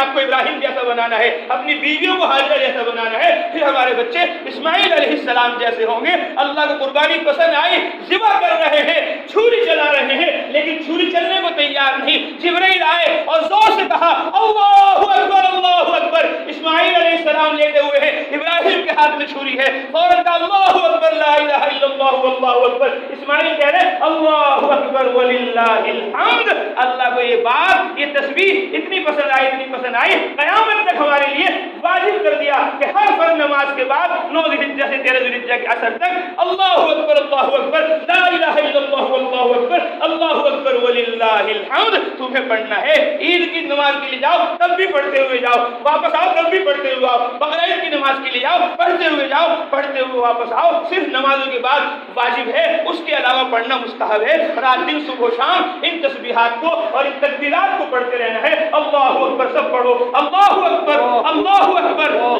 آپ کو ابراہیم جیسا بنانا ہے، اپنی بیویوں کو حاجرہ جیسا بنانا ہے، پھر ہمارے بچے اسماعیل علیہ السلام جیسے ہوں گے۔ اللہ کو قربانی پسند آئی، ذبح کر رہے ہیں، چھری چلا رہے ہیں، لیکن چھری چلنے کو تیار نہیں۔ جبرائیل آئے اور زور سے کہا اللہ اکبر اللہ اکبر۔ اسماعیل علیہ السلام لیتے ہوئے ہیں، ابراہیم کے ہاتھ میں چھری ہے، فوراً کہا اللہ اکبر لا الہ الا اللہ واللہ اکبر۔ اسماعیل کہہ رہے اللہ اکبر وللہ الحمد۔ اللہ کو یہ بات، یہ تسبیح اتنی پسند آئی، اتنی پسند آئی، قیامت تک ہمارے لیے واجب کر دیا کہ ہر فرض نماز کے بعد 9 ذی الحجہ سے 13 ذی الحجہ کے عصر تک اللہ اکبر لا الہ الا اللہ واللہ اکبر اللہ اکبر وللہ الحمد تمہیں پڑھنا ہے۔ عید کی نماز کے لیے جاؤ تب بھی پڑھتے ہوئے جاؤ، واپس آؤ تب بھی پڑھتے ہوئے آؤ، بقرعید کی نماز کے لیے جاؤ پڑھتے ہوئے جاؤ، پڑھتے ہوئے واپس آؤ۔ صرف نمازوں کے بعد واجب ہے، اس کے علاوہ پڑھنا مستحب ہے۔ رات دن صبح و شام ان تسبیحات کو اور ان تکبیرات کو پڑھتے رہنا ہے۔ اللہ اکبر سب پڑھو، اللہ اکبر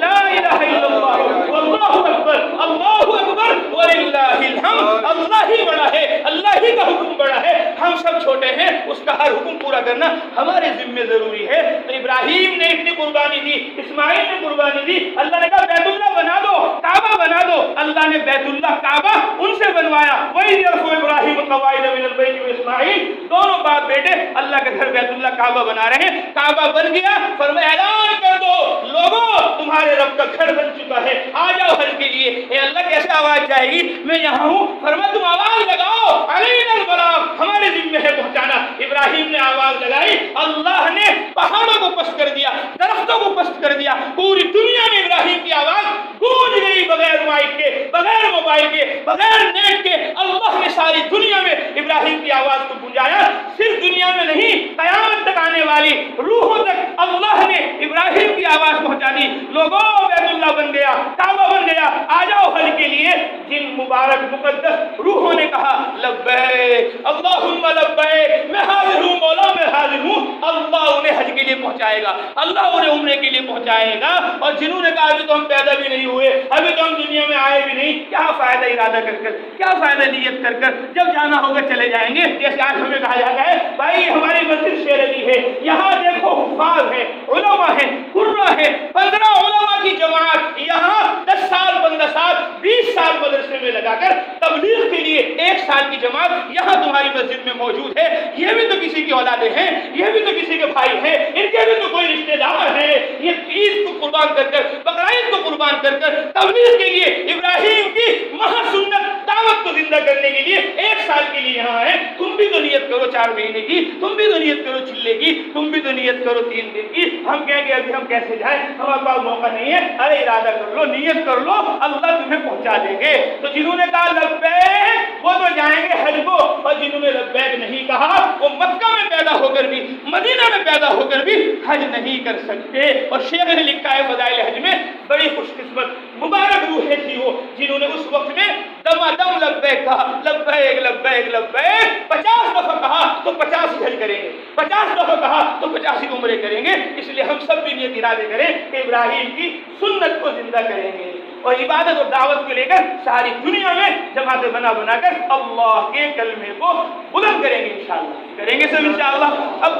لا الہ الا اللہ واللہ اکبر وللہ الحمد۔ اللہ ہی بڑا ہے، اللہ ہی کا حکم بڑا ہے، ہم سب چھوٹے ہیں، اس کا ہر حکم پورا کرنا ہمارے ذمے ضروری ہے۔ تو ابراہیم نے اتنی قربانی دی، اسماعیل نے قربانی دی، اللہ نے کہا بیت اللہ بنا دو، کعبہ بنا دو۔ اللہ نے بیت اللہ کعبہ ان سے بنوایا۔ وہی یرفع ابراہیم القواعد من البیت واسماعیل، دونوں باپ بیٹے اللہ کے گھر بیت اللہ کعبہ بنا رہے ہیں۔ کعبہ بن گیا، فرمایا اعلان کر دو لوگوں تمہارے رب کا گھر بن چکا ہے، آ جاؤ حج کے لیے۔ اے اللہ کیسے آواز جائے گی، میں یہاں ہوں، فرمایا تم آواز لگاؤ، علینا البلاغ، ہمارے ذمہ ہے پہنچانا۔ ابراہیم نے آواز لگائی، اللہ نے پہاڑوں کو پست کر دیا، درختوں کو پست کر دیا، پوری دنیا میں ابراہیم کی آواز گونج گئی، بغیر مائک کے، بغیر موبائل کے، بغیر نیٹ کے۔ اللہ نے ساری دنیا میں ابراہیم کی آواز کو گونجایا۔ صرف دنیا میں نہیں، قیامت تک آنے والی روحوں تک اللہ نے ابراہیم کی آواز پہنچا دی۔ لوگوں بیت اللہ بن گیا، کعبہ بن گیا، آ جاؤ حج کے لیے۔ جن مبارک مقدس روحوں نے کہا لبیک اللہم لبیک، میں حاضر ہوں مولا، میں حاضر ہوں، اللہ انہیں حج کے لیے پہنچائے گا، اللہ انہیں عمرے کے لیے پہنچائے گا۔ اور جنہوں نے کہا ابھی تو ہم پیدا بھی نہیں ہوئے، ابھی تو ہم دنیا میں آئے بھی نہیں، کیا فائدہ ارادہ کر کر، کیا فائدہ نیت کر کر، جب جانا ہوگا چلے جائیں گے۔ جیسے آج ہمیں کہا جاتا ہے بھائی ہماری مسجد شیر علی ہے، یہاں دیکھو حفاظ ہے، علماء ہے، قرہ ہے، 15 علماء کی جماعت یہاں 10 سال 15 سال 20 سال مدرسے میں لگا کر تبلیغ کے لیے 1 سال کی جماعت یہاں تمہاری مسجد میں موجود ہے۔ یہ بھی تو کسی کی اولادیں ہیں، یہ بھی تو کسی کے بھائی ہیں، ان کے بھی تو کوئی رشتے دار ہیں۔ یہ عید کو قربان کر کر، بقرعید کو قربان کر کر تبلیغ کے لیے، ابراہیم کی مہا سنت دعوت کو زندہ کرنے کے لیے 1 سال کے لیے یہاں ہے۔ تم بھی تو نیت کرو 4 مہینے کی، تم بھی تو نیت کرو چلے کی، تم بھی تو نیت کرو 3 دن کی۔ ہم کہیں گے ابھی ہم کیسے جائیں، ہمارے پاس موقع نہیں ہے۔ ارے ارادہ کر لو، نیت کر لو، اللہ تمہیں پہنچا دیں گے۔ تو جنہوں نے کہا لبیک وہ تو جائیں گے حج کو، اور جنہوں نے لبیک نہیں کہا وہ مکہ میں پیدا ہو کر بھی، مدینہ میں پیدا ہو کر بھی حج نہیں کر سکتے۔ اور شیخ نے لکھا ہے فضائل حج میں، بڑی خوش قسمت مبارک روحیں تھی وہ جنہوں نے اس وقت میں دم لبیک کہا، لبیک لبیک لبیک 50 دفعہ کہا تو 50 حج کریں گے، 50 دفعہ کہا تو 50 عمرے کریں گے۔ اس لیے ہم سب بھی نیت ارادے کریں کہ ابراہیم کی سنت کو زندہ کریں گے، اور عبادت اور دعوت کو لے کر ساری دنیا میں جماعتیں بنا بنا کر اللہ کے کلمے کو بلند کریں گے، انشاءاللہ کریں گے سب انشاءاللہ۔ اب